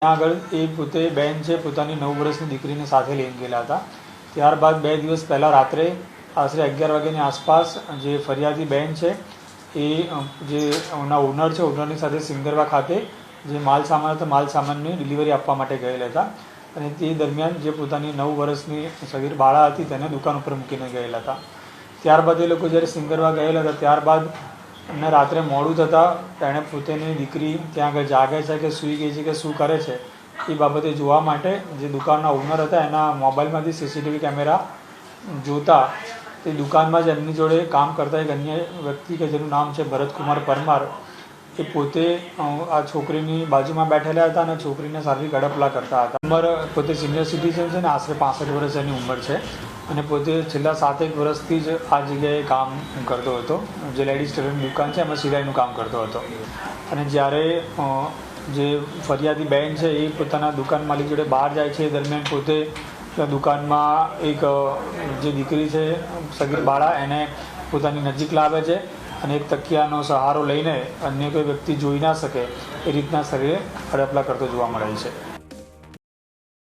ત્યાં આગળ એ પોતે બેન છે પોતાની 9 વર્ષની દીકરીને સાથે લઈને ગયેલા હતા. ત્યારબાદ 2 દિવસ પહેલાં રાત્રે આશરે 11 વાગ્યાની આસપાસ જે ફરિયાદી બેન છે એ જે ઓનર છે ઓનરની સાથે સિંગરવા ખાતે જે માલ સામાન હતો માલ સામાનની ડિલિવરી આપવા માટે ગયેલા હતા અને તે દરમિયાન જે પોતાની 9 વર્ષની સગીર બાળા હતી તેને દુકાન ઉપર મૂકીને ગયેલા હતા. ત્યારબાદ એ લોકો જ્યારે સિંગરવા ગયેલા હતા ત્યારબાદ અને રાત્રે મોડું થતાં તેણે પોતાની દીકરી ત્યાં આગળ જાગે છે કે સૂઈ ગઈ છે કે શું કરે છે એ બાબતે જોવા માટે જે દુકાનના ઓનર હતા એના મોબાઈલમાંથી સીસીટીવી કેમેરા જોતા તે દુકાનમાં જ એમની જોડે કામ કરતા એક અન્ય વ્યક્તિ કે જેનું નામ છે ભરતકુમાર પરમાર એ પોતે આ છોકરીની બાજુમાં બેઠેલા હતા અને છોકરીને શારીરિક અડપલા કરતા હતા. ઉંમર પોતે સિનિયર સિટીઝન છે ને આશરે 65 વર્ષ એની ઉંમર છે અને પોતે છેલ્લા 7-1 વર્ષથી જ આ જગ્યાએ કામ કરતો હતો. જે લેડીઝ ટેલરની દુકાન છે એમાં સિલાઈનું કામ કરતો હતો અને જ્યારે જે ફરિયાદી બેન છે એ પોતાના દુકાન માલિક જોડે બહાર જાય છે એ દરમિયાન પોતે દુકાનમાં એક જે દીકરી છે સગીર બાળા એને પોતાની નજીક લાવે છે અને એક તકિયાનો સહારો લઈને અન્ય કોઈ વ્યક્તિ જોઈ ના શકે એ રીતના શરીરે હડપલા કરતો જોવા મળે છે.